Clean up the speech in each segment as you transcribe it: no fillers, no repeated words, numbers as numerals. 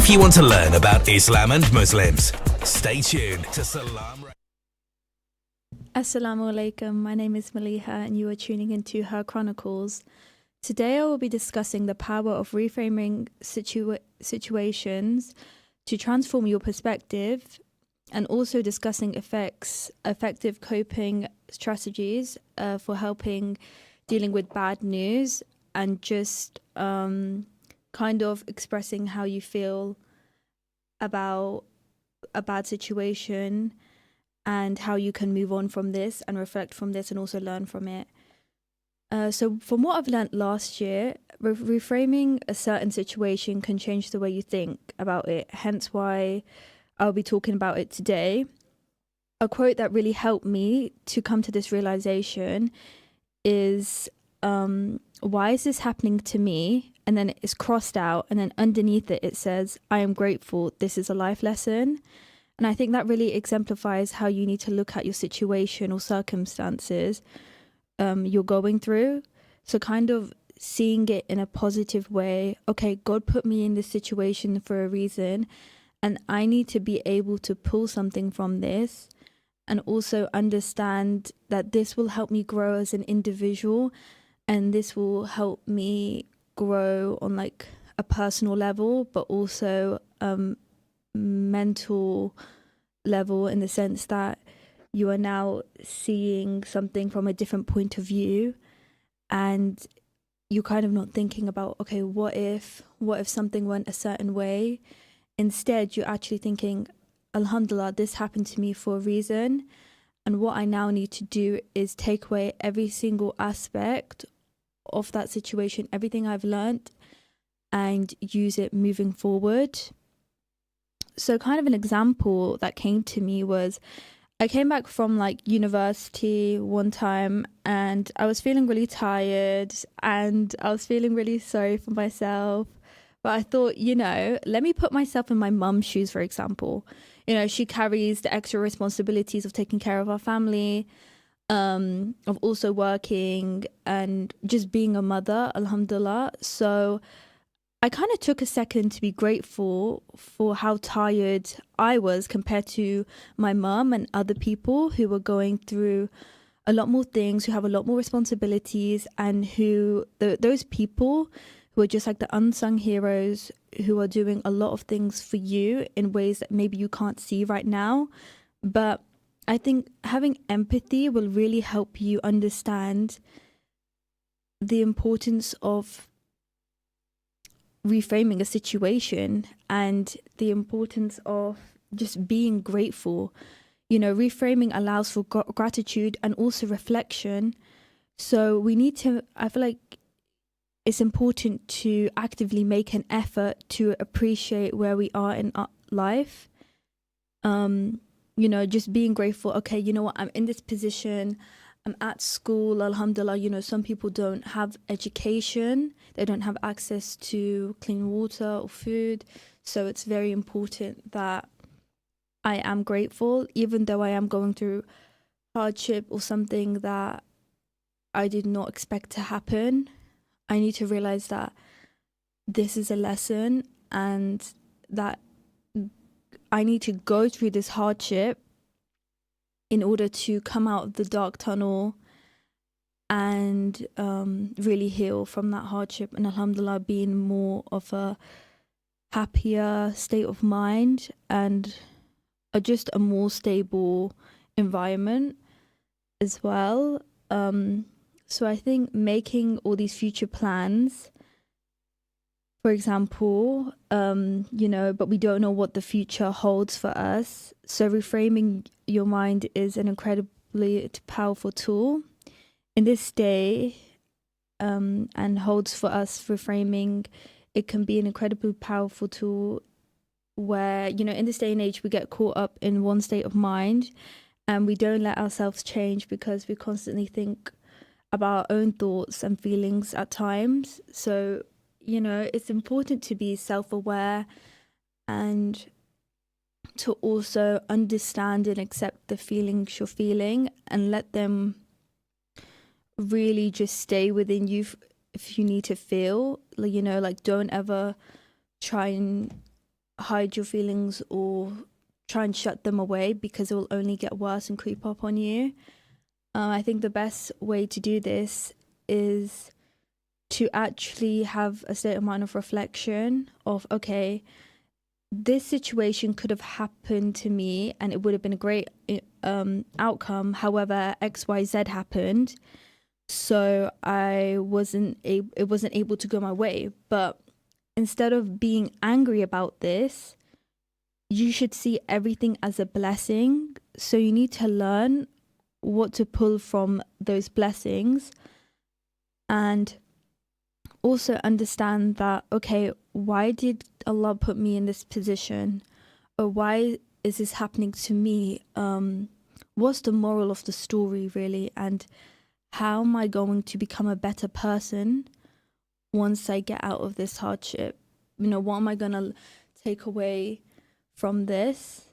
If you want to learn about Islam and Muslims, stay tuned to Salam. Assalamu alaikum, my name is Maleeha and you are tuning into her Chronicles. Today I will be discussing the power of reframing situations to transform your perspective, and also discussing effective coping strategies for helping dealing with bad news, and just kind of expressing how you feel about a bad situation and how you can move on from this and reflect from this and also learn from it. So from what I've learned last year, reframing a certain situation can change the way you think about it, hence why I'll be talking about it today. A quote that really helped me to come to this realization is, why is this happening to me? And then it's crossed out, and then underneath it says, I am grateful, this is a life lesson. And I think that really exemplifies how you need to look at your situation or circumstances you're going through. So kind of seeing it in a positive way. Okay, God put me in this situation for a reason, and I need to be able to pull something from this, and also understand that this will help me grow as an individual, and this will help me grow on like a personal level, but also mental level, in the sense that you are now seeing something from a different point of view, and you're kind of not thinking about, okay, what if something went a certain way. Instead, you're actually thinking, Alhamdulillah, this happened to me for a reason, and what I now need to do is take away every single aspect of that situation, everything I've learned, and use it moving forward. So kind of an example that came to me was, I came back from like university one time and I was feeling really tired and I was feeling really sorry for myself. But I thought, let me put myself in my mum's shoes, for example. She carries the extra responsibilities of taking care of our family, of also working and just being a mother, alhamdulillah. So I kind of took a second to be grateful for how tired I was compared to my mum and other people who were going through a lot more things, who have a lot more responsibilities, and those people who are just like the unsung heroes, who are doing a lot of things for you in ways that maybe you can't see right now. But I think having empathy will really help you understand the importance of reframing a situation and the importance of just being grateful. Reframing allows for gratitude and also reflection. So I feel like it's important to actively make an effort to appreciate where we are in our life. Just being grateful. Okay, you know what? I'm in this position. I'm at school, alhamdulillah. Some people don't have education. They don't have access to clean water or food. So it's very important that I am grateful, even though I am going through hardship or something that I did not expect to happen. I need to realize that this is a lesson, and that I need to go through this hardship in order to come out of the dark tunnel and really heal from that hardship, and alhamdulillah be in more of a happier state of mind and just a more stable environment as well. So I think making all these future plans, for example, but we don't know what the future holds for us. So reframing your mind is an incredibly powerful tool in this day, and holds for us reframing. It can be an incredibly powerful tool where, in this day and age, we get caught up in one state of mind and we don't let ourselves change because we constantly think about our own thoughts and feelings at times. So, it's important to be self-aware and to also understand and accept the feelings you're feeling and let them really just stay within you if you need to feel. Like, don't ever try and hide your feelings or try and shut them away, because it will only get worse and creep up on you. I think the best way to do this is to actually have a state of mind of reflection of, okay, this situation could have happened to me and it would have been a great outcome. However, XYZ happened, so it wasn't able to go my way. But instead of being angry about this, you should see everything as a blessing. So you need to learn what to pull from those blessings, and also understand that, okay, why did Allah put me in this position, or why is this happening to me? What's the moral of the story really, and how am I going to become a better person once I get out of this hardship? What am I gonna take away from this?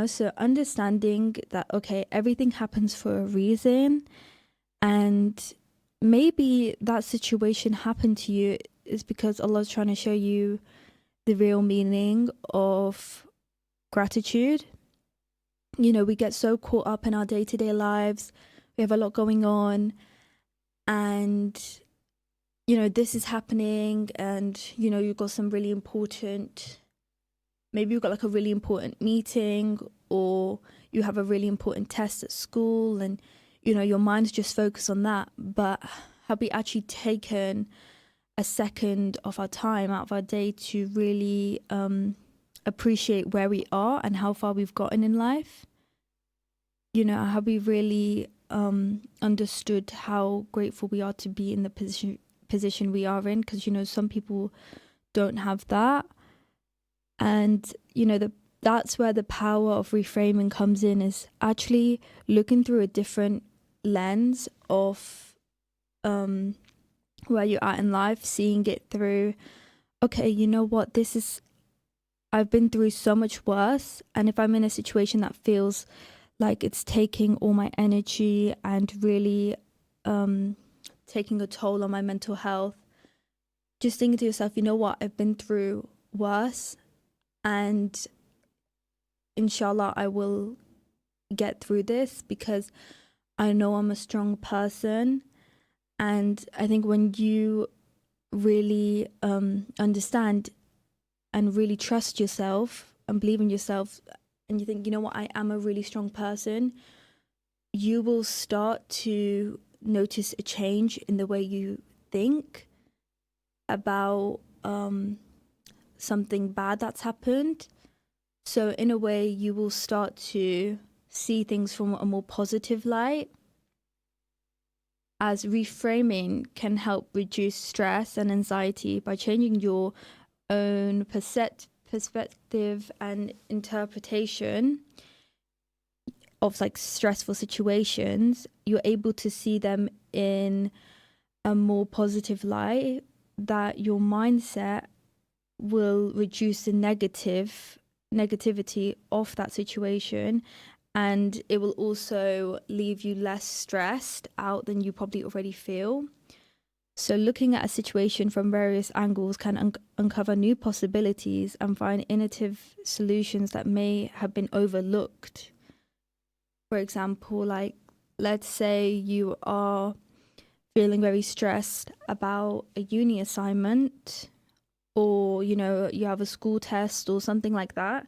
So understanding that, okay, everything happens for a reason, and maybe that situation happened to you is because Allah's trying to show you the real meaning of gratitude. We get so caught up in our day-to-day lives. We have a lot going on, and this is happening, and you've got some really important, maybe you've got like a really important meeting, or you have a really important test at school, and your mind's just focused on that. But have we actually taken a second of our time out of our day to really appreciate where we are and how far we've gotten in life? Have we really understood how grateful we are to be in the position we are in? Because some people don't have that. And that's where the power of reframing comes in, is actually looking through a different lens of where you're at in life, seeing it through, okay, you know what, I've been through so much worse, and if I'm in a situation that feels like it's taking all my energy and really taking a toll on my mental health, just thinking to yourself, you know what, I've been through worse, and inshallah I will get through this, because I know I'm a strong person. And I think when you really understand and really trust yourself and believe in yourself, and you think, you know what, I am a really strong person, you will start to notice a change in the way you think about something bad that's happened. So in a way, you will start to see things from a more positive light, as reframing can help reduce stress and anxiety by changing your own perspective and interpretation of like stressful situations. You're able to see them in a more positive light, that your mindset will reduce the negativity of that situation, and it will also leave you less stressed out than you probably already feel. So looking at a situation from various angles can uncover new possibilities and find innovative solutions that may have been overlooked. For example, like, let's say you are feeling very stressed about a uni assignment, or you have a school test or something like that.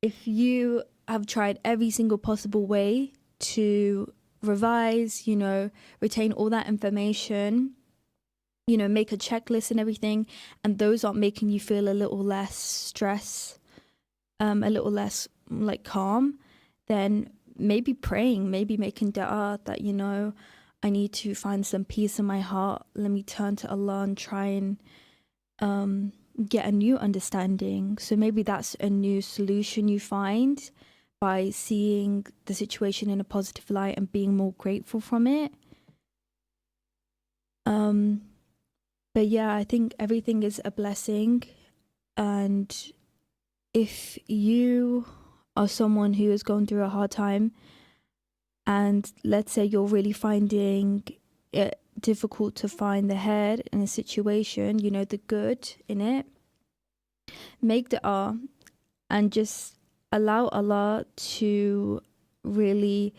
If you have tried every single possible way to revise, retain all that information, make a checklist and everything, and those aren't making you feel a little less stress, a little less like calm, then maybe praying, maybe making dua that, I need to find some peace in my heart. Let me turn to Allah and try and get a new understanding. So maybe that's a new solution you find by seeing the situation in a positive light and being more grateful from it. But yeah, I think everything is a blessing. And if you are someone who is going through a hard time, and let's say you're really finding it difficult to find the head in a situation, the good in it, make dua and just allow Allah to really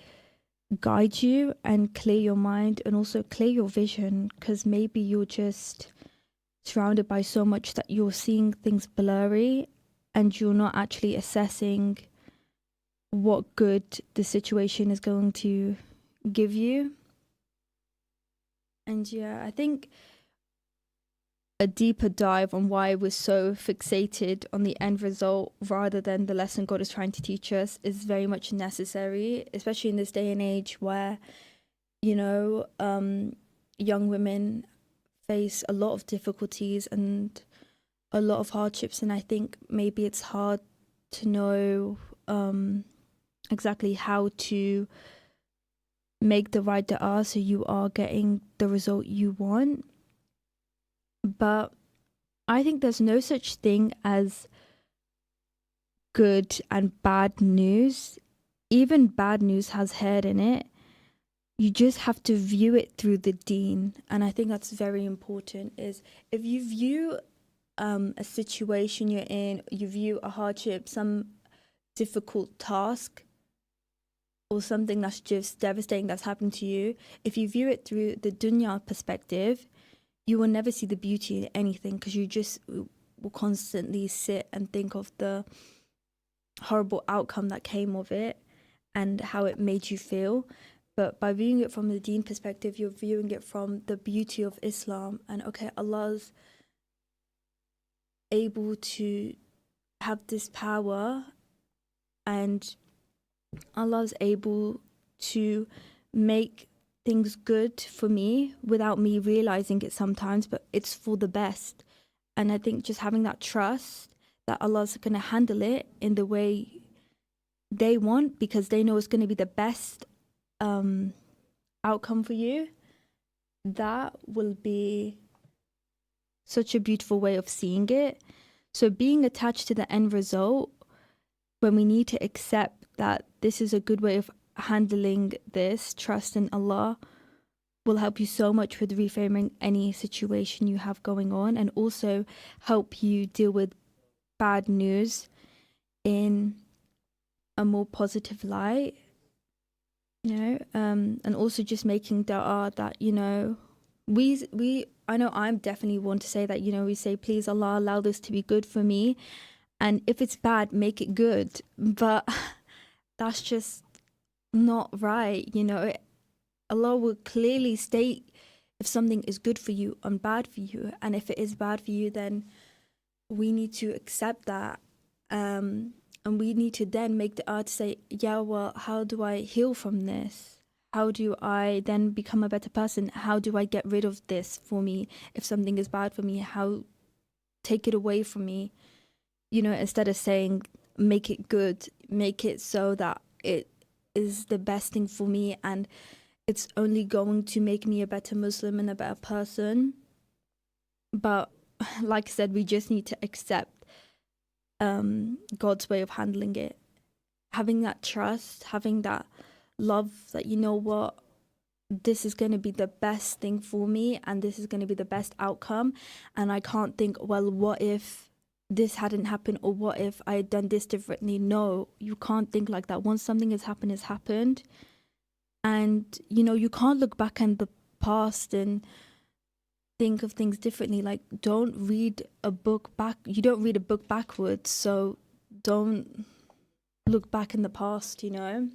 guide you and clear your mind and also clear your vision, because maybe you're just surrounded by so much that you're seeing things blurry and you're not actually assessing what good the situation is going to give you. And yeah, I think a deeper dive on why we're so fixated on the end result rather than the lesson God is trying to teach us is very much necessary, especially in this day and age where, you know, young women face a lot of difficulties and a lot of hardships. And I think maybe it's hard to know exactly how to make the right dua so you are getting the result you want. But I think there's no such thing as good and bad news. Even bad news has head in it. You just have to view it through the deen. And I think that's very important, is if you view a situation you're in, you view a hardship, some difficult task, or something that's just devastating that's happened to you, if you view it through the dunya perspective, you will never see the beauty in anything, because you just will constantly sit and think of the horrible outcome that came of it and how it made you feel. But by viewing it from the deen perspective, you're viewing it from the beauty of Islam. And okay, Allah's able to have this power, and Allah's able to make things good for me without me realizing it sometimes, but it's for the best. And I think just having that trust that Allah's going to handle it in the way they want, because they know it's going to be the best outcome for you, that will be such a beautiful way of seeing it. So being attached to the end result, when we need to accept that this is a good way of handling this, trust in Allah will help you so much with reframing any situation you have going on, and also help you deal with bad news in a more positive light, you know. And also just making dua that, you know, we I know I'm definitely one to say that, you know, we say, please Allah, allow this to be good for me, and if it's bad, make it good. But that's just not right, you know. Allah will clearly state if something is good for you and bad for you, and if it is bad for you, then we need to accept that, and we need to then make the dua to say, yeah, well, how do I heal from this? How do I then become a better person? How do I get rid of this for me? If something is bad for me, how take it away from me? You know, instead of saying make it good, make it so that it is the best thing for me and it's only going to make me a better Muslim and a better person. But like I said, we just need to accept God's way of handling it. Having that trust, having that love that, you know what, this is going to be the best thing for me and this is going to be the best outcome. And I can't think, well, what if this hadn't happened, or what if I had done this differently? No, you can't think like that. Once something has happened, it's happened. And, you know, you can't look back in the past and think of things differently. Like, don't read a book back. You don't read a book backwards. So don't look back in the past, you know,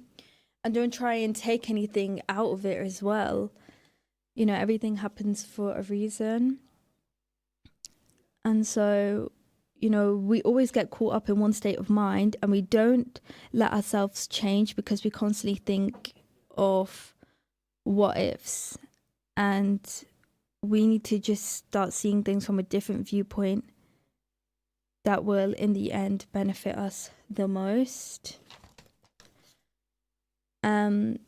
and don't try and take anything out of it as well. You know, everything happens for a reason. And so, you know, we always get caught up in one state of mind and we don't let ourselves change because we constantly think of what ifs, and we need to just start seeing things from a different viewpoint that will in the end benefit us the most.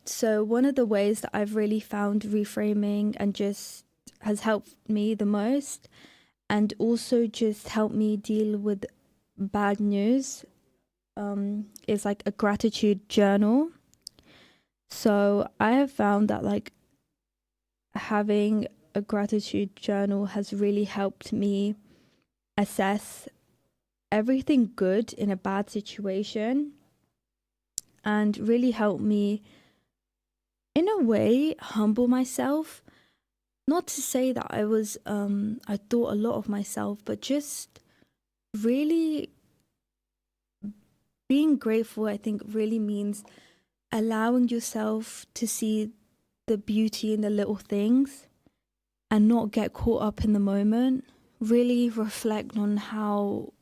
So one of the ways that I've really found reframing and just has helped me the most, and also just helped me deal with bad news, is like a gratitude journal. So I have found that like having a gratitude journal has really helped me assess everything good in a bad situation and really helped me, in a way, humble myself. Not to say that I thought a lot of myself, but just really being grateful, I think, really means allowing yourself to see the beauty in the little things and not get caught up in the moment. Really reflect on how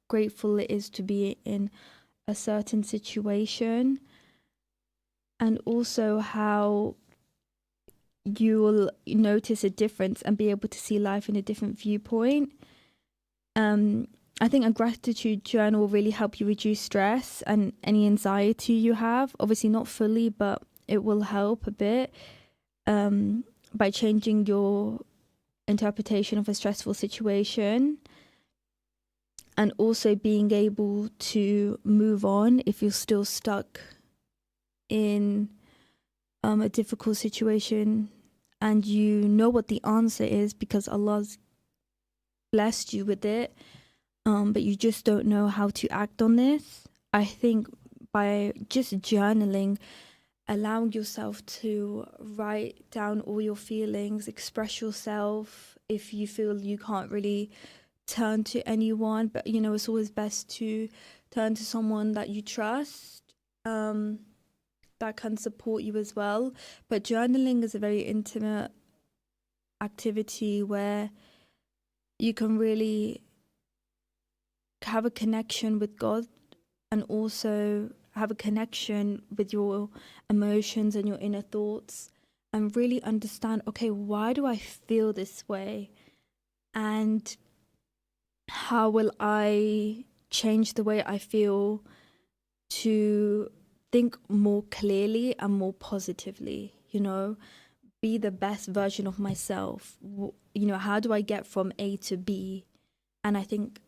grateful it is to be in a certain situation, and also how you will notice a difference and be able to see life in a different viewpoint. I think a gratitude journal will really help you reduce stress and any anxiety you have. Obviously not fully, but it will help a bit by changing your interpretation of a stressful situation, and also being able to move on if you're still stuck in a difficult situation and you know what the answer is because Allah's blessed you with it, but you just don't know how to act on this. I think by just journaling, allowing yourself to write down all your feelings, express yourself if you feel you can't really turn to anyone, but it's always best to turn to someone that you trust, that can support you as well. But journaling is a very intimate activity where you can really have a connection with God and also have a connection with your emotions and your inner thoughts, and really understand, okay, why do I feel this way? And how will I change the way I feel to think more clearly and more positively, be the best version of myself? How do I get from A to B? And I think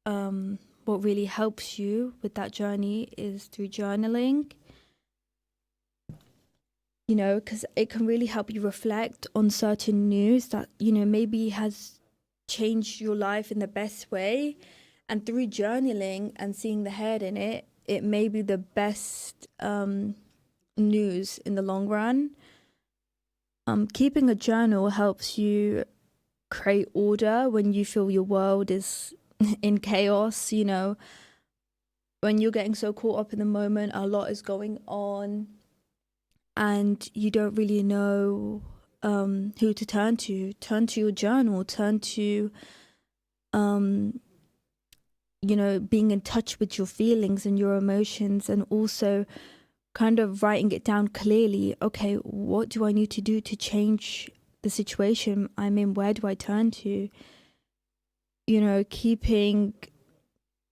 what really helps you with that journey is through journaling, because it can really help you reflect on certain news that, maybe has changed your life in the best way. And through journaling and seeing the head in it, it may be the best news in the long run. Keeping a journal helps you create order when you feel your world is in chaos. When you're getting so caught up in the moment, a lot is going on and you don't really know who to turn to. Turn to your journal, turn to being in touch with your feelings and your emotions, and also kind of writing it down clearly. Okay, what do I need to do to change the situation I'm in? Where do I turn to?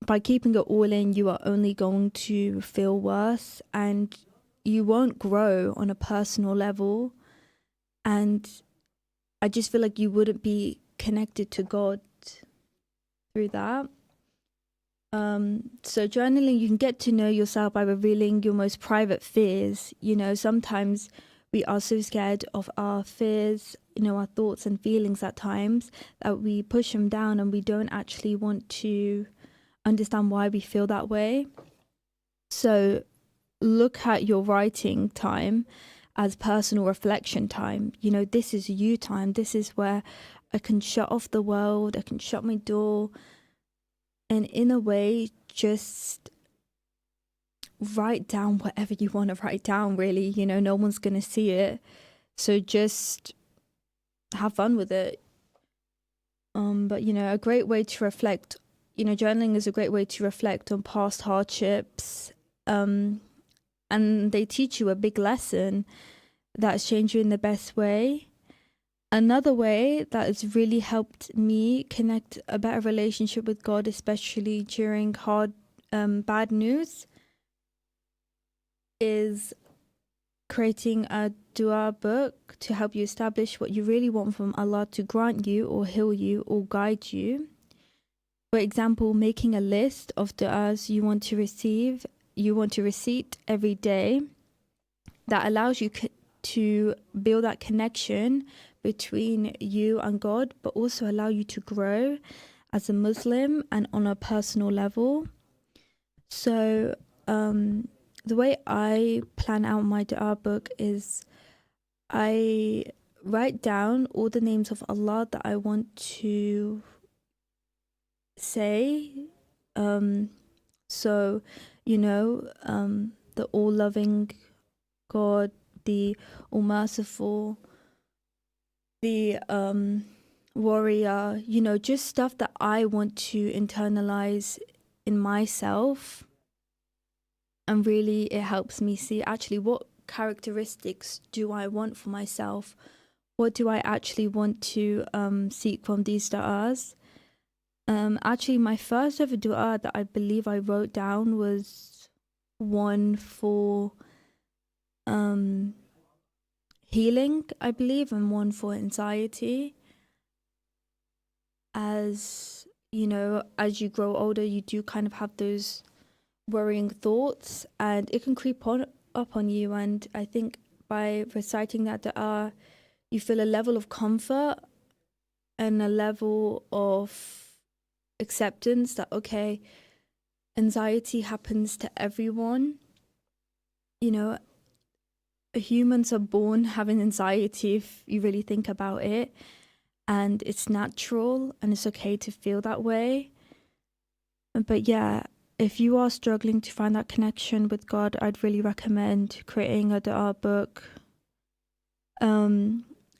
By keeping it all in, you are only going to feel worse and you won't grow on a personal level. And I just feel like you wouldn't be connected to God through that. So journaling, you can get to know yourself by revealing your most private fears. Sometimes we are so scared of our fears, our thoughts and feelings at times, that we push them down and we don't actually want to understand why we feel that way. So look at your writing time as personal reflection time. This is you time. This is where I can shut off the world. I can shut my door. And in a way, just write down whatever you want to write down, really. No one's going to see it. So just have fun with it. But, a great way to reflect, journaling is a great way to reflect on past hardships. And they teach you a big lesson that's changed you in the best way. Another way that has really helped me connect a better relationship with God, especially during hard, bad news, is creating a dua book to help you establish what you really want from Allah to grant you or heal you or guide you. For example, making a list of du'as you want to recite every day, that allows you to build that connection between you and God, but also allow you to grow as a Muslim and on a personal level. So the way I plan out my dua book is I write down all the names of Allah that I want to say. So, the all-loving God, the all-merciful, the warrior, just stuff that I want to internalize in myself. And really, it helps me see actually what characteristics do I want for myself? What do I actually want to seek from these du'as? Actually, my first ever du'a that I believe I wrote down was one for healing, I believe, and one for anxiety. As as you grow older, you do kind of have those worrying thoughts, and it can creep up on you. And I think by reciting that du'a, you feel a level of comfort and a level of acceptance that, okay, anxiety happens to everyone. Humans are born having anxiety if you really think about it, and it's natural and it's okay to feel that way. But yeah, if you are struggling to find that connection with God, I'd really recommend creating a dua book.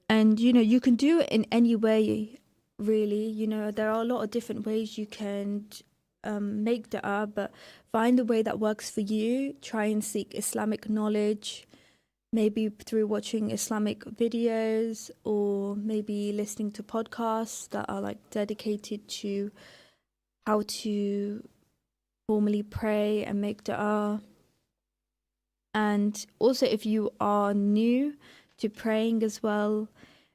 And you can do it in any way, really. There are a lot of different ways you can make dua, but find the way that works for you. Try and seek Islamic knowledge, maybe through watching Islamic videos, or maybe listening to podcasts that are like dedicated to how to formally pray and make dua. And also, if you are new to praying as well,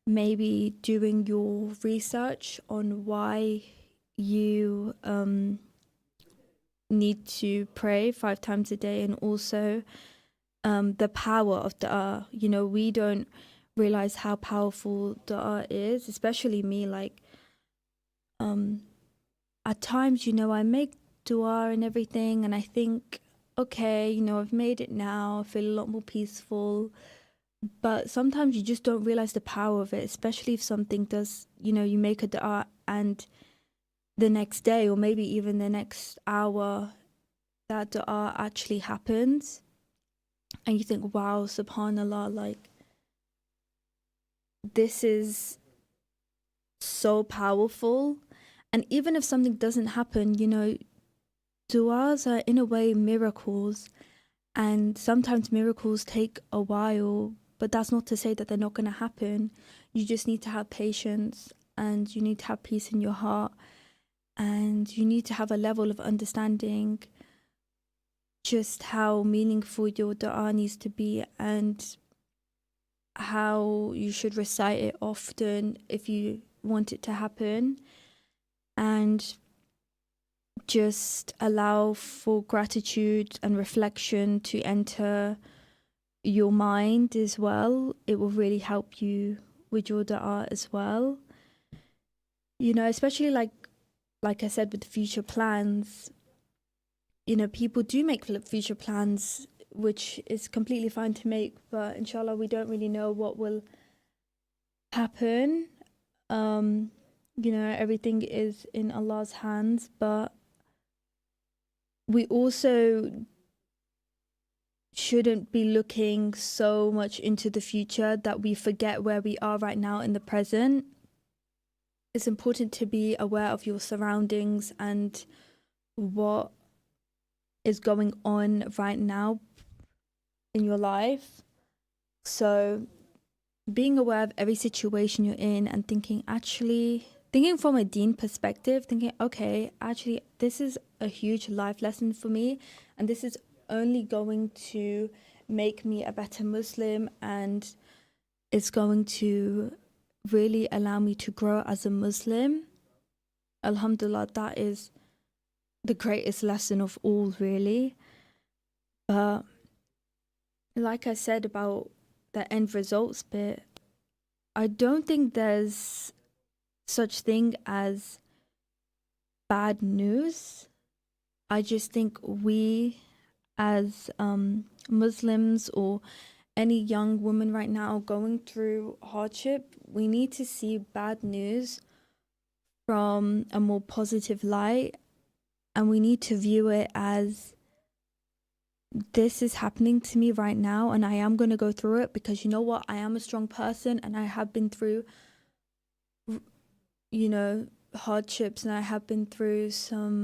maybe doing your research on why you need to pray 5 times a day, and also the power of dua. We don't realize how powerful dua is, especially me. Like at times, I make dua and everything, and I think, okay, I've made it now, I feel a lot more peaceful. But sometimes you just don't realize the power of it, especially if something does, you make a dua and the next day, or maybe even the next hour, that dua actually happens. And you think, wow, subhanallah, like, this is so powerful. And even if something doesn't happen, du'as are in a way miracles. And sometimes miracles take a while, but that's not to say that they're not going to happen. You just need to have patience, and you need to have peace in your heart, and you need to have a level of understanding just how meaningful your dua needs to be, and how you should recite it often if you want it to happen. And just allow for gratitude and reflection to enter your mind as well. It will really help you with your dua as well. Especially like I said, with the future plans, people do make future plans, which is completely fine to make, but inshallah, we don't really know what will happen. Everything is in Allah's hands, but we also shouldn't be looking so much into the future that we forget where we are right now in the present. It's important to be aware of your surroundings and what is going on right now in your life. So being aware of every situation you're in, and thinking from a deen perspective, thinking, okay, actually, this is a huge life lesson for me, and this is only going to make me a better Muslim, and it's going to really allow me to grow as a Muslim. Alhamdulillah, that is the greatest lesson of all, really. But like I said about the end results bit, I don't think there's such thing as bad news. I just think we as Muslims or any young woman right now going through hardship, we need to see bad news from a more positive light, and we need to view it as this is happening to me right now and I am going to go through it, because you know what, I am a strong person and I have been through, you know, hardships, and I have been through some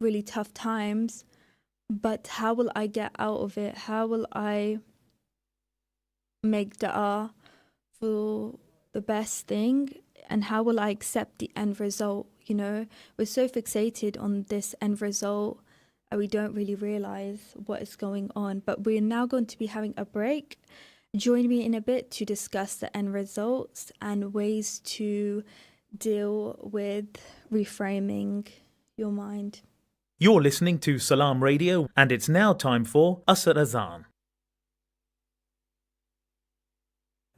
really tough times. But how will I get out of it? How will I make dua for the best thing? And how will I accept the end result? You know, we're so fixated on this end result and we don't really realize what is going on. But we're now going to be having a break. Join me in a bit to discuss the end results and ways to deal with reframing your mind. You're listening to Salam Radio, and it's now time for Asr Azan.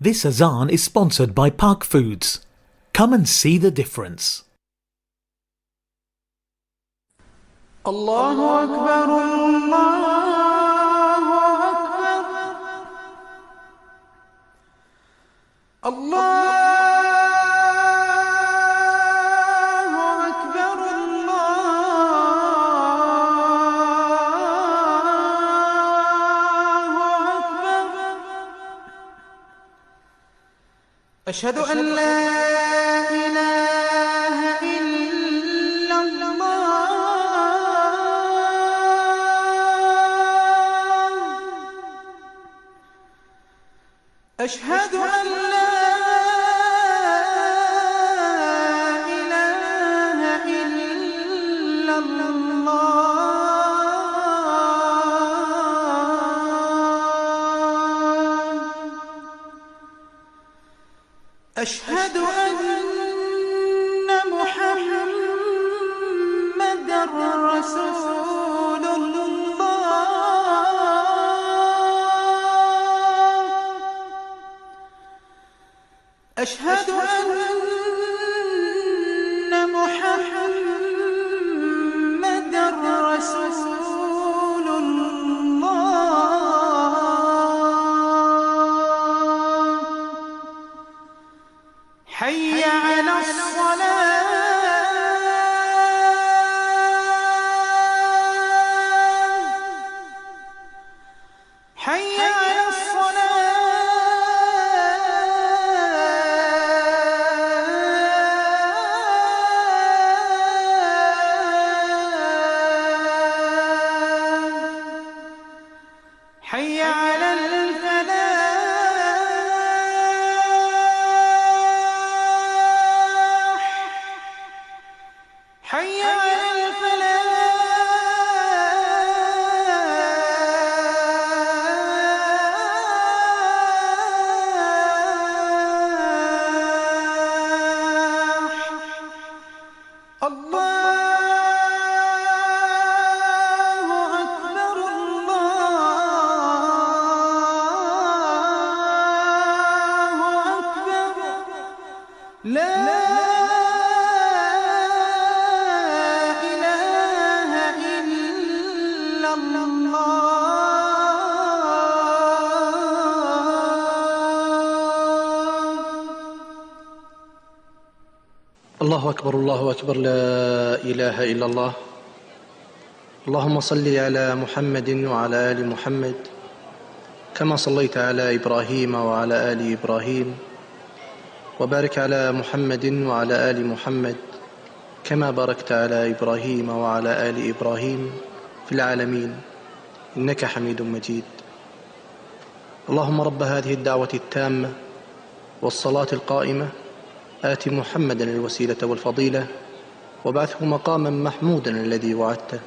This Azan is sponsored by Park Foods. Come and see the difference. Allahu Akbar, Allahu Akbar, Allahu Akbar, Allahu Akbar. Ashhadu an la ilaha illa Allah. أشهد أن لا إله إلا الله. أشهد أن محمدًا رسول الله. أشهد أن محمدًا رسول الله. حي على الصلاة. حي على الصلاة. حي على الفلاح. حي على الفلاح. الله أكبر، الله أكبر. لا إله إلا الله. الله أكبر، الله أكبر، لا إله إلا الله. اللهم صل على محمد وعلى آل محمد كما صليت على إبراهيم وعلى آل إبراهيم، وبارك على محمد وعلى آل محمد كما باركت على إبراهيم وعلى آل إبراهيم في العالمين إنك حميد مجيد. اللهم رب هذه الدعوة التامة والصلاة القائمة آت محمدا الوسيلة والفضيلة وابعثه مقاما محمودا الذي وعدته.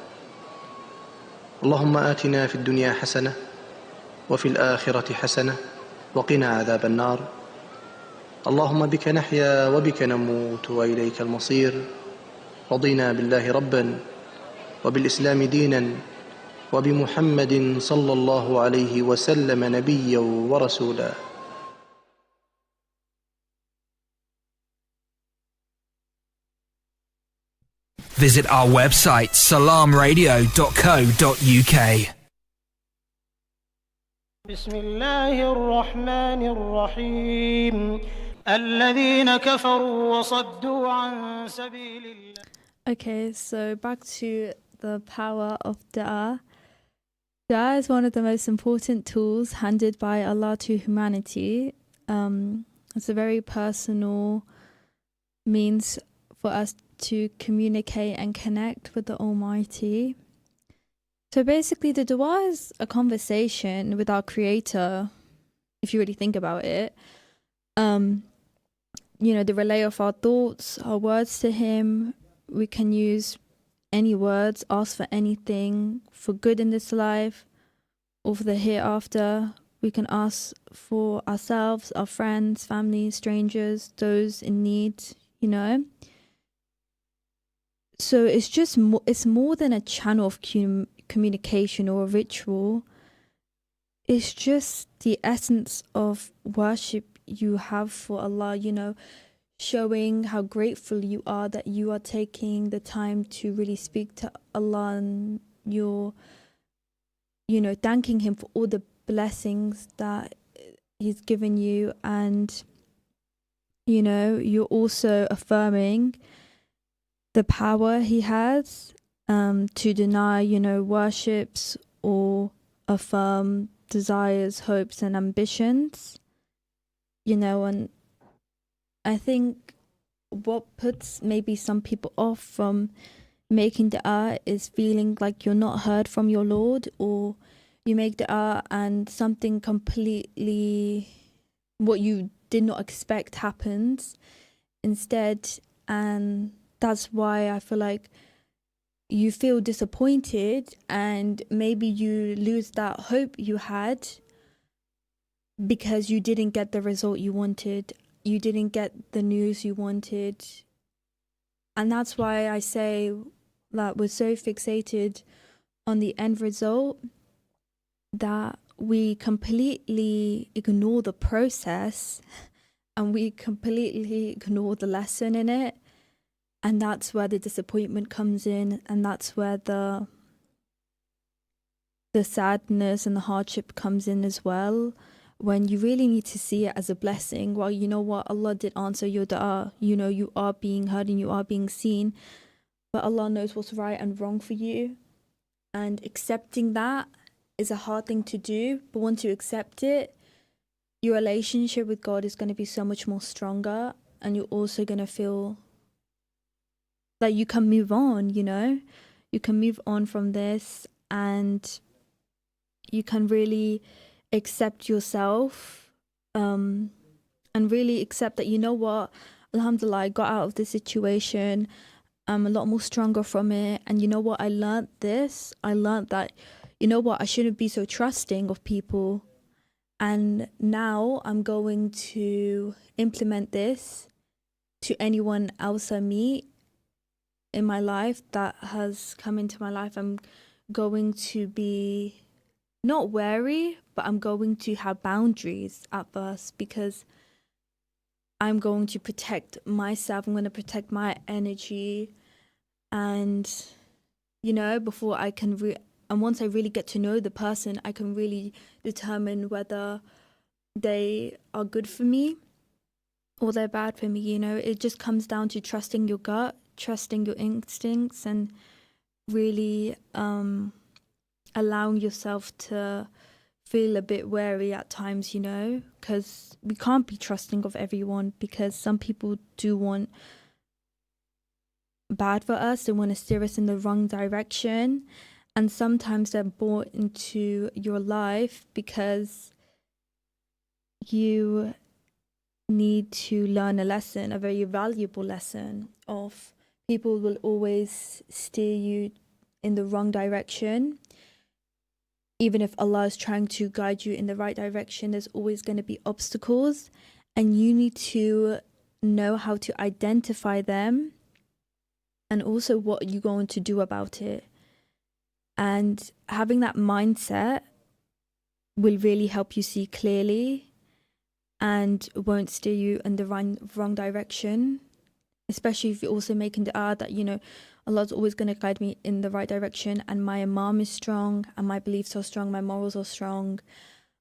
اللهم آتنا في الدنيا حسنة وفي الآخرة حسنة وقنا عذاب النار. اللهم بك نحيا وبك نموت وإليك المصير. رضينا بالله ربا وبالإسلام دينا وبمحمد صلى الله عليه وسلم نبيا ورسولا. Visit our website salamradio.co.uk. بسم الله الرحمن الرحيم الذين كفروا وصدوا عن سبيل الله. Okay, so back to the power of dua. Dua is one of the most important tools handed by Allah to humanity. It's a very personal means for us to communicate and connect with the Almighty. So basically, the dua is a conversation with our Creator, if you really think about it. The relay of our thoughts, our words to Him. We can use any words, ask for anything, for good in this life or for the hereafter. We can ask for ourselves, our friends, family, strangers, those in need, So it's just it's more than a channel of communication or a ritual. It's just the essence of worship you have for Allah, showing how grateful you are that you are taking the time to really speak to Allah, and you're, thanking Him for all the blessings that He's given you. And, you're also affirming the power He has to deny, worships or affirm desires, hopes and ambitions, and I think what puts maybe some people off from making dua is feeling like you're not heard from your Lord, or you make dua and something completely what you did not expect happens instead. And that's why I feel like you feel disappointed, and maybe you lose that hope you had because you didn't get the result you wanted. You didn't get the news you wanted. And that's why I say that we're so fixated on the end result that we completely ignore the process and we completely ignore the lesson in it. And that's where the disappointment comes in, and that's where the sadness and the hardship comes in as well, when you really need to see it as a blessing. Well, you know what? Allah did answer your dua. You are being heard and you are being seen, but Allah knows what's right and wrong for you. And accepting that is a hard thing to do, but once you accept it, your relationship with God is going to be so much more stronger, and you're also going to feel that you can move on, you can move on from this, and you can really accept yourself, and really accept that, alhamdulillah, I got out of this situation. I'm a lot more stronger from it. And I learned this. I learned that, I shouldn't be so trusting of people. And now I'm going to implement this to anyone else I meet in my life that has come into my life. I'm going to be not wary, but I'm going to have boundaries at first, because I'm going to protect myself. I'm going to protect my energy. And, before I can, and once I really get to know the person, I can really determine whether they are good for me or they're bad for me. It just comes down to trusting your gut, trusting your instincts, and really allowing yourself to feel a bit wary at times, because we can't be trusting of everyone, because some people do want bad for us. They want to steer us in the wrong direction, and sometimes they're brought into your life because you need to learn a lesson, a very valuable lesson of people will always steer you in the wrong direction. Even if Allah is trying to guide you in the right direction, there's always going to be obstacles, and you need to know how to identify them and also what you're going to do about it. And having that mindset will really help you see clearly and won't steer you in the wrong direction. especially if you're also making the that, you know, Allah's always going to guide me in the right direction, and my imam is strong, and my beliefs are strong, my morals are strong.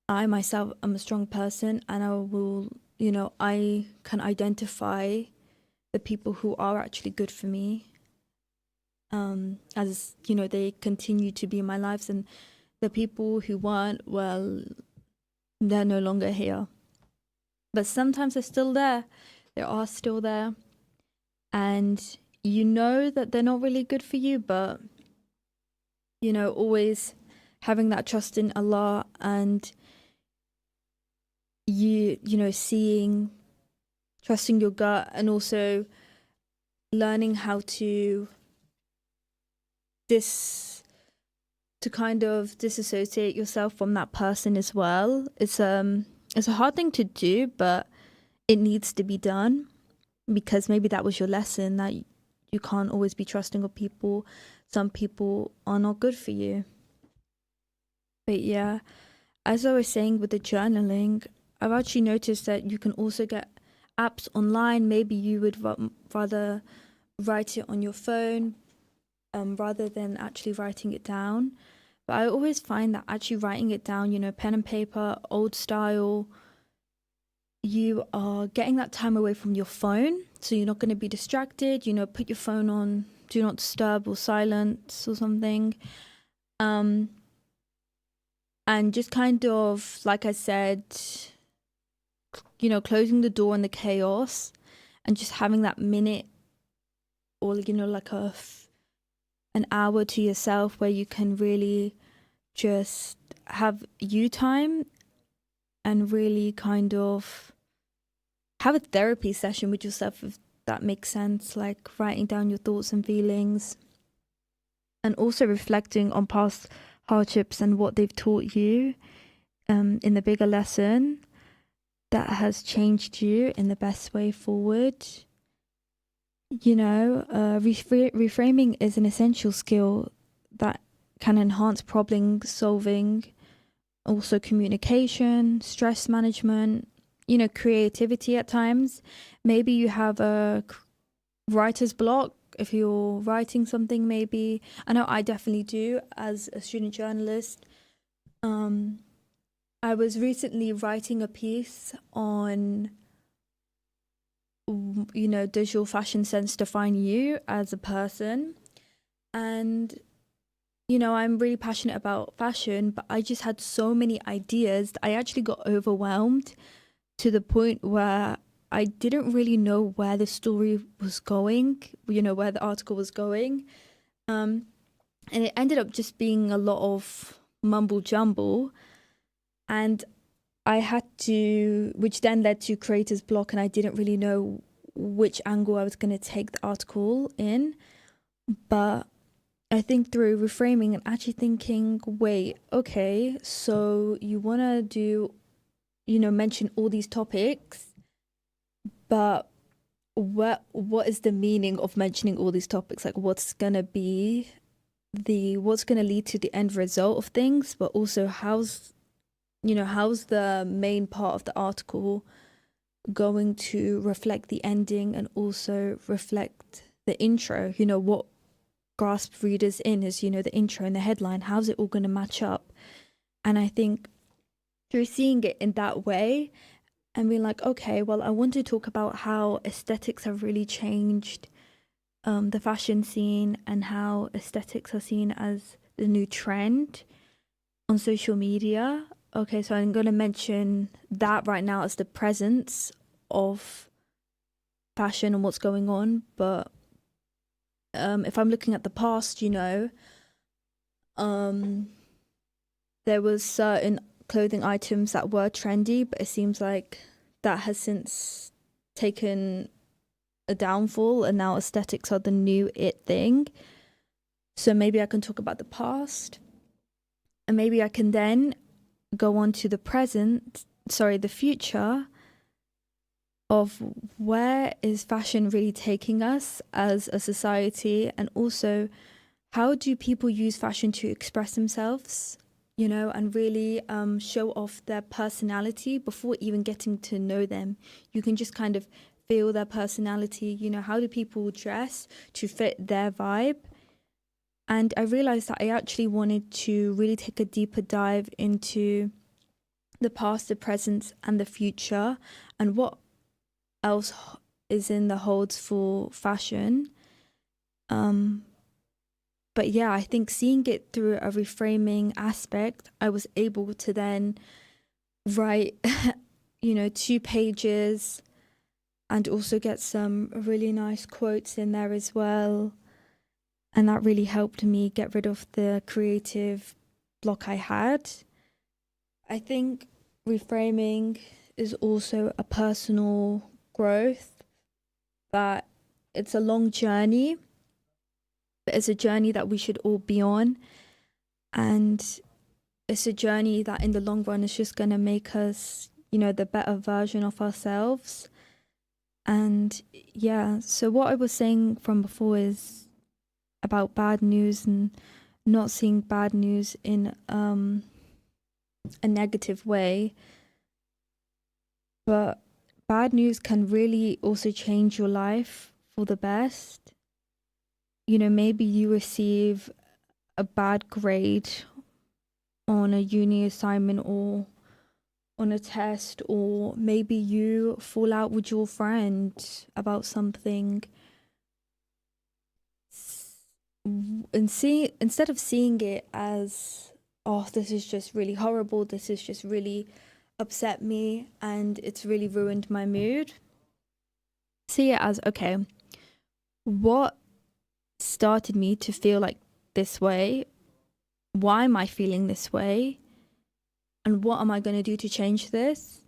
I myself am a strong person, and I will, you know, I can identify the people who are actually good for me, as, you know, they continue to be in my lives, and the people who weren't, well, they're no longer here. But sometimes they're still there. They are still there. And you know that they're not really good for you, but, you know, always having that trust in Allah, and you know, trusting your gut, and also learning how to kind of disassociate yourself from that person as well. It's a hard thing to do, but it needs to be done, because maybe that was your lesson, that you can't always be trusting of people. Some people are not good for you. But yeah, as I was saying with the journaling, I've actually noticed that you can also get apps online. Maybe you would rather write it on your phone rather than actually writing it down. But I always find that actually writing it down, you know, pen and paper, old style, you are getting that time away from your phone. So you're not going to be distracted, you know, put your phone on do not disturb or silence or something. And just kind of, like I said, you know, closing the door in the chaos and just having that minute or, you know, like an hour to yourself where you can really just have you time and really kind of have a therapy session with yourself, if that makes sense, like writing down your thoughts and feelings, and also reflecting on past hardships and what they've taught you in the bigger lesson that has changed you in the best way forward. You know, reframing is an essential skill that can enhance problem solving, also communication, stress management, you know, creativity at times. Maybe you have a writer's block if you're writing something, maybe. I know I definitely do as a student journalist. I was recently writing a piece on, you know, does your fashion sense define you as a person? And, you know, I'm really passionate about fashion, but I just had so many ideas that I actually got overwhelmed to the point where I didn't really know where the story was going, you know, where the article was going. And it ended up just being a lot of mumble jumble. And I had to, which then led to creator's block, and I didn't really know which angle I was going to take the article in. But I think through reframing and actually thinking, wait, okay, so you want to do, you know, mention all these topics, but what is the meaning of mentioning all these topics? Like, what's going to be what's going to lead to the end result of things, but also how's the main part of the article going to reflect the ending and also reflect the intro? You know, what grasps readers in is, you know, the intro and the headline. How's it all going to match up? And I think through seeing it in that way and being like, okay, well, I want to talk about how aesthetics have really changed the fashion scene, and how aesthetics are seen as the new trend on social media. Okay, so I'm going to mention that right now as the presence of fashion and what's going on. But if I'm looking at the past, you know, there was certain clothing items that were trendy, but it seems like that has since taken a downfall, and now aesthetics are the new it thing. So maybe I can talk about the past, and maybe I can then go on to the future of where is fashion really taking us as a society, and also how do people use fashion to express themselves, you know, and really show off their personality before even getting to know them. You can just kind of feel their personality, you know, how do people dress to fit their vibe. And I realized that I actually wanted to really take a deeper dive into the past, the present, and the future, and what else is in the holds for fashion. But yeah, I think seeing it through a reframing aspect, I was able to then write, 2 pages and also get some really nice quotes in there as well. And that really helped me get rid of the creative block I had. I think reframing is also a personal growth, that it's a long journey, but it's a journey that we should all be on. And it's a journey that in the long run is just going to make us, the better version of ourselves. And yeah, so what I was saying from before is about bad news and not seeing bad news in a negative way. But bad news can really also change your life for the best. Maybe you receive a bad grade on a uni assignment or on a test, or maybe you fall out with your friend about something. And instead of seeing it as, oh, this is just really horrible, this is just really upset me and it's really ruined my mood, see it as, okay, what started me to feel like this way? Why am I feeling this way? And what am I going to do to change this?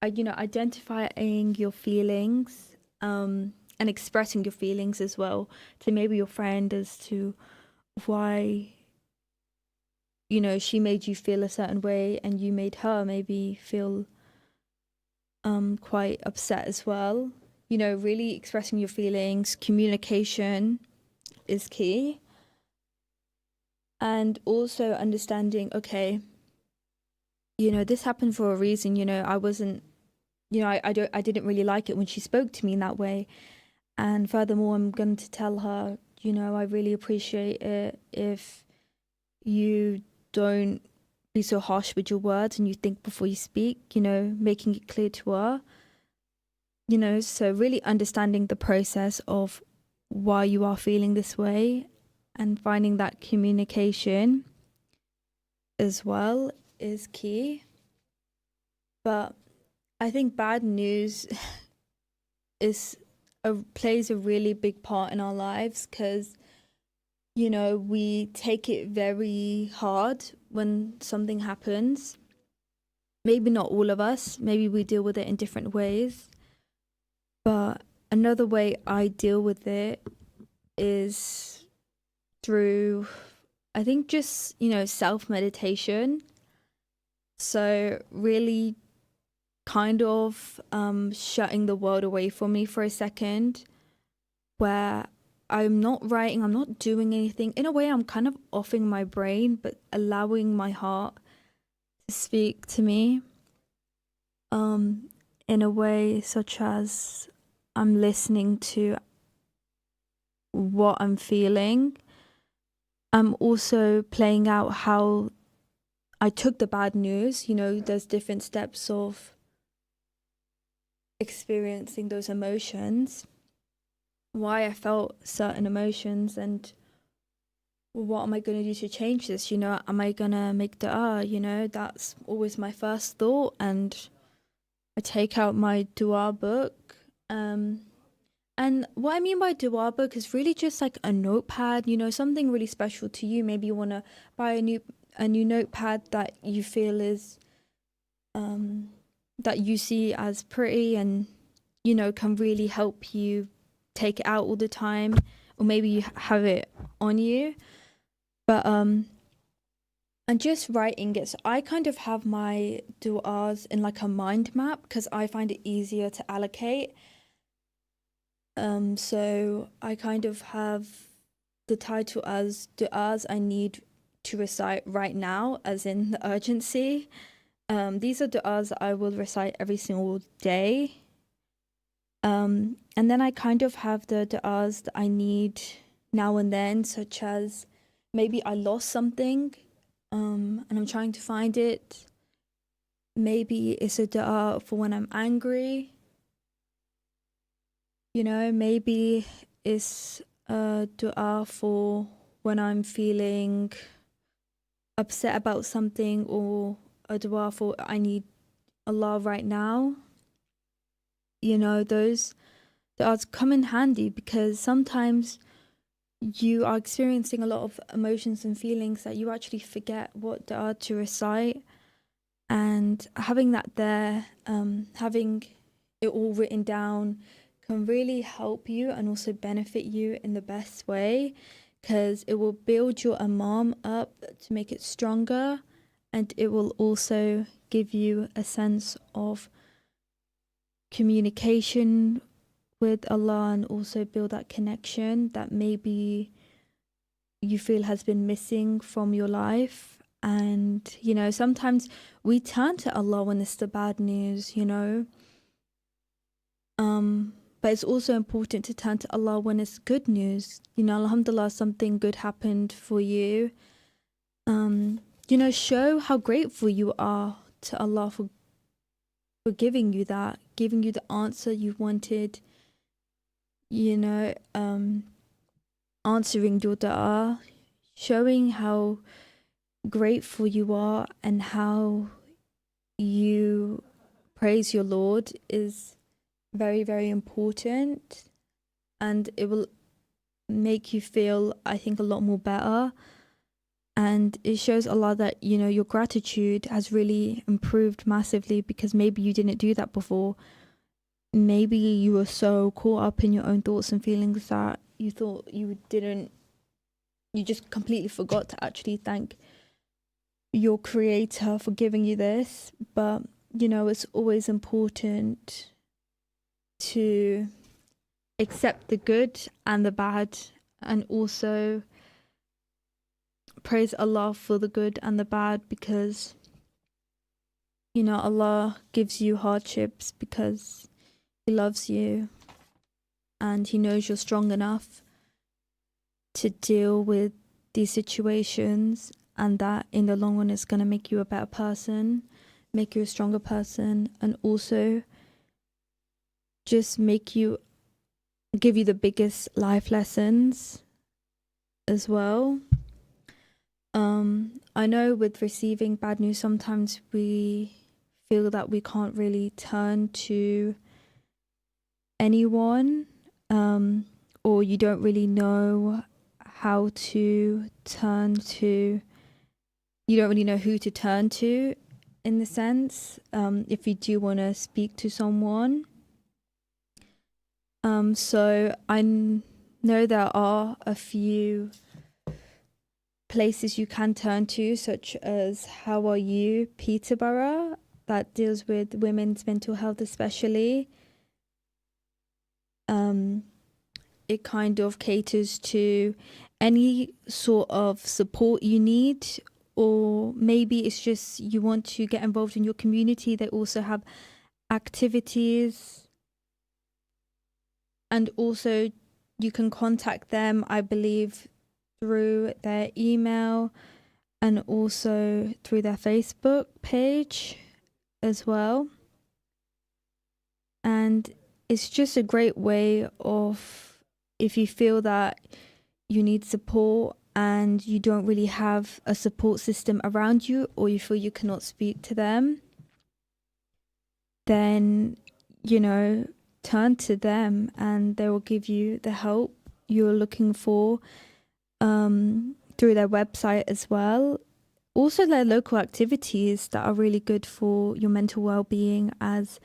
Identifying your feelings and expressing your feelings as well to maybe your friend as to why, she made you feel a certain way and you made her maybe feel quite upset as well. Really expressing your feelings, communication is key. And also understanding, okay, this happened for a reason. I wasn't, I didn't really like it when she spoke to me in that way. And furthermore, I'm going to tell her, I really appreciate it if you don't be so harsh with your words and you think before you speak, making it clear to her. So really understanding the process of why you are feeling this way and finding that communication as well is key. But I think bad news plays a really big part in our lives because, we take it very hard when something happens. Maybe not all of us, maybe we deal with it in different ways. But another way I deal with it is through, I think, just, self-meditation. So really kind of shutting the world away from me for a second, where I'm not writing, I'm not doing anything. In a way, I'm kind of offing my brain, but allowing my heart to speak to me in a way such as I'm listening to what I'm feeling. I'm also playing out how I took the bad news. There's different steps of experiencing those emotions, why I felt certain emotions, and what am I going to do to change this? Am I going to make dua? That's always my first thought. And I take out my dua book. And what I mean by dua book is really just like a notepad, something really special to you. Maybe you want to buy a new notepad that you feel is, that you see as pretty and, can really help you take it out all the time, or maybe you have it on you. But and just writing it. So I kind of have my du'as in like a mind map because I find it easier to allocate. So I kind of have the title as du'as I need to recite right now, as in the urgency. These are du'as that I will recite every single day. And then I kind of have the du'as that I need now and then, such as maybe I lost something and I'm trying to find it. Maybe it's a du'a for when I'm angry. You know, maybe it's a du'a for when I'm feeling upset about something, or a du'a for I need Allah right now. You know, those du'as come in handy because sometimes you are experiencing a lot of emotions and feelings that you actually forget what du'a to recite. And having that there, having it all written down can really help you and also benefit you in the best way, because it will build your imam up to make it stronger, and it will also give you a sense of communication with Allah, and also build that connection that maybe you feel has been missing from your life. And, you know, sometimes we turn to Allah when it's the bad news, you know. But it's also important to turn to Allah when it's good news. You know, alhamdulillah, something good happened for you. You know, show how grateful you are to Allah for giving you that, giving you the answer you wanted, you know, answering your dua, showing how grateful you are and how you praise your Lord is very, very important, and it will make you feel, I think, a lot more better. And it shows Allah that, you know, your gratitude has really improved massively, because maybe you didn't do that before. Maybe you were so caught up in your own thoughts and feelings that you thought you just completely forgot to actually thank your creator for giving you this. But, you know, it's always important to accept the good and the bad, and also praise Allah for the good and the bad, because, you know, Allah gives you hardships because He loves you and He knows you're strong enough to deal with these situations, and that in the long run is going to make you a better person, make you a stronger person, and also just give you the biggest life lessons as well. I know with receiving bad news, sometimes we feel that we can't really turn to anyone, or you don't really know how to turn to, you don't really know who to turn to, in the sense, if you do want to speak to someone. So I know there are a few places you can turn to, such as How Are You Peterborough, that deals with women's mental health especially. It kind of caters to any sort of support you need, or maybe it's just you want to get involved in your community. They also have activities, and also you can contact them, I believe, through their email and also through their Facebook page as well. And it's just a great way of, if you feel that you need support and you don't really have a support system around you, or you feel you cannot speak to them, then, you know, turn to them and they will give you the help you're looking for, through their website as well. Also their local activities that are really good for your mental well-being, as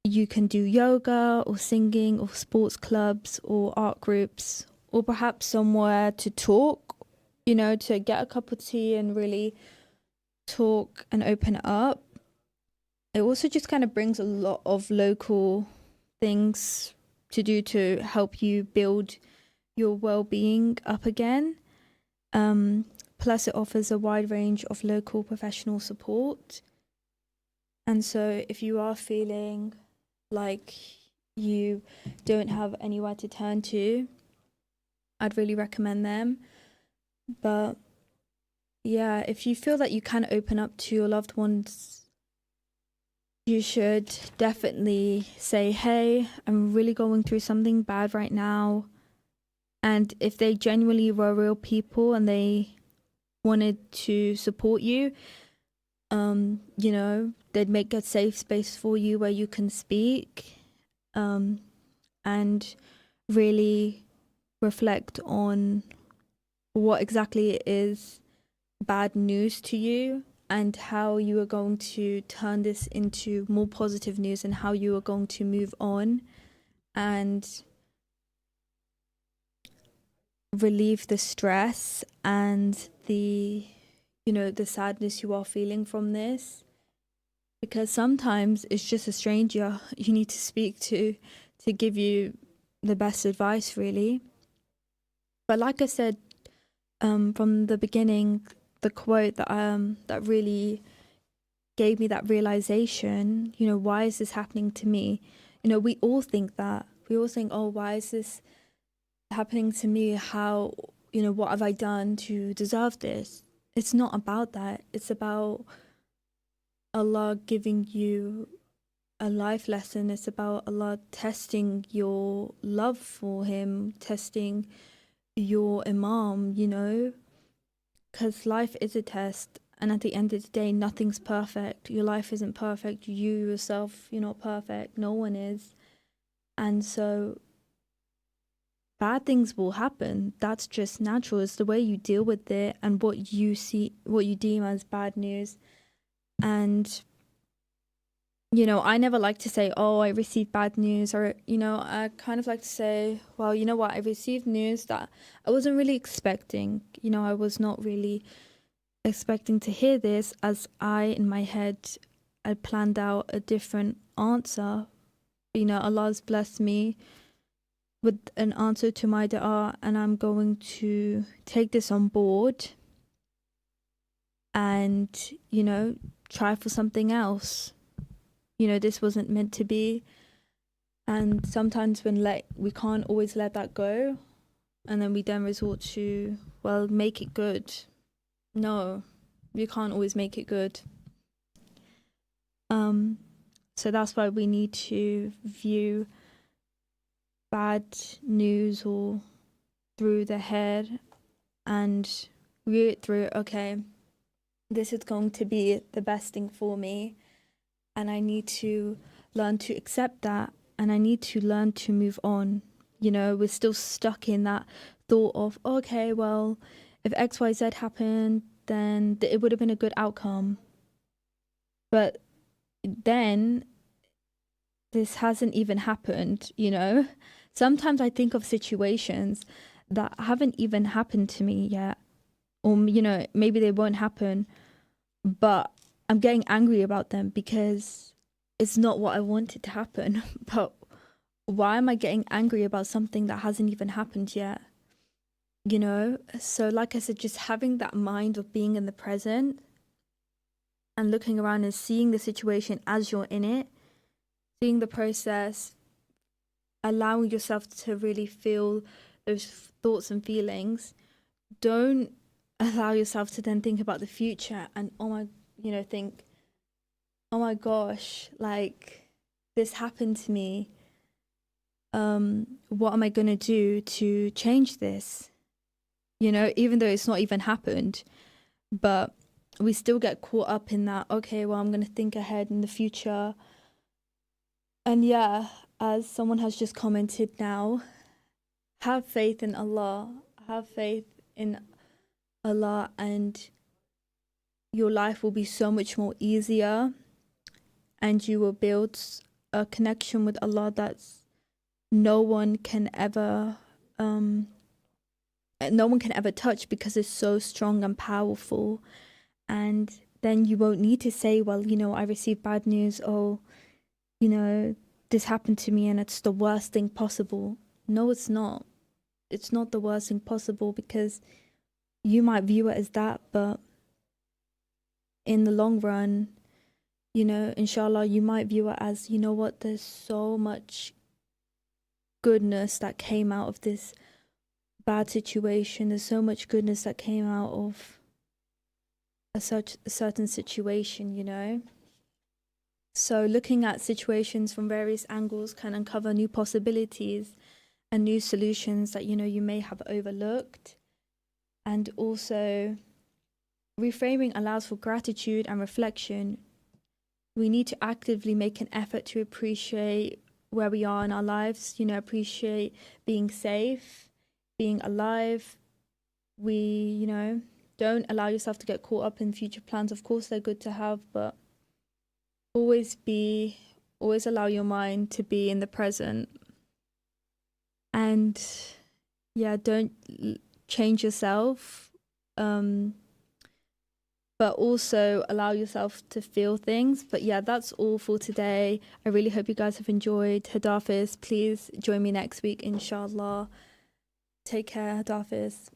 you can do yoga or singing or sports clubs or art groups, or perhaps somewhere to talk, you know, to get a cup of tea and really talk and open it up. It also just kind of brings a lot of local things to do to help you build your well-being up again. Plus it offers a wide range of local professional support. And so if you are feeling like you don't have anywhere to turn to, I'd really recommend them. But yeah, if you feel that you can open up to your loved ones, you should definitely say, hey, I'm really going through something bad right now. And if they genuinely were real people and they wanted to support you, you know, they'd make a safe space for you where you can speak, and really reflect on what exactly it is bad news to you and how you are going to turn this into more positive news and how you are going to move on and relieve the stress and the, you know, the sadness you are feeling from this. Because sometimes it's just a stranger you need to speak to give you the best advice, really. But like I said, from the beginning, the quote that that really gave me that realization, you know, why is this happening to me? You know, we all think that. We all think, oh, why is this happening to me? How, you know, what have I done to deserve this? It's not about that. It's about Allah giving you a life lesson. It's about Allah testing your love for Him, testing your Imam, you know, because life is a test. And at the end of the day, nothing's perfect. Your life isn't perfect. You yourself, you're not perfect. No one is. And so bad things will happen. That's just natural. It's the way you deal with it and what you see, what you deem as bad news. And, you know, I never like to say, oh, I received bad news, or, you know, I kind of like to say, well, you know what, I received news that I wasn't really expecting. You know, I was not really expecting to hear this, as I, in my head, had planned out a different answer. You know, Allah's blessed me with an answer to my dua, and I'm going to take this on board and, you know, try for something else. You know, this wasn't meant to be. And sometimes we can't always let that go, and then we then resort to, well, make it good. No, you can't always make it good. So that's why we need to view bad news or through the head and view it through, okay, this is going to be the best thing for me, and I need to learn to accept that, and I need to learn to move on. You know, we're still stuck in that thought of, okay, well, if XYZ happened, then it would have been a good outcome. But then this hasn't even happened, you know? Sometimes I think of situations that haven't even happened to me yet. Or, you know, maybe they won't happen, but I'm getting angry about them because it's not what I wanted to happen. But why am I getting angry about something that hasn't even happened yet? You know? So like I said, just having that mind of being in the present and looking around and seeing the situation as you're in it, seeing the process, allowing yourself to really feel those thoughts and feelings. Don't allow yourself to then think about the future and, think, oh my gosh, like, this happened to me. What am I going to do to change this? You know, even though it's not even happened, but we still get caught up in that, okay, well, I'm going to think ahead in the future. And yeah, as someone has just commented now, have faith in Allah. Have faith in Allah, and your life will be so much more easier, and you will build a connection with Allah that's no one can ever touch, because it's so strong and powerful. And then you won't need to say, well, you know, I received bad news, or, you know, this happened to me and it's the worst thing possible. No, it's not. It's not the worst thing possible, because you might view it as that, but in the long run, you know, inshallah, you might view it as, you know what, there's so much goodness that came out of this bad situation. There's so much goodness that came out of a certain situation, you know. So looking at situations from various angles can uncover new possibilities and new solutions that, you know, you may have overlooked. And also, reframing allows for gratitude and reflection. We need to actively make an effort to appreciate where we are in our lives, you know, appreciate being safe, being alive. You know, don't allow yourself to get caught up in future plans. Of course, they're good to have, but always allow your mind to be in the present. And yeah, don't change yourself, but also allow yourself to feel things. But yeah, that's all for today. I really hope you guys have enjoyed. Hadafis, please join me next week, inshallah. Take care, Hadafis.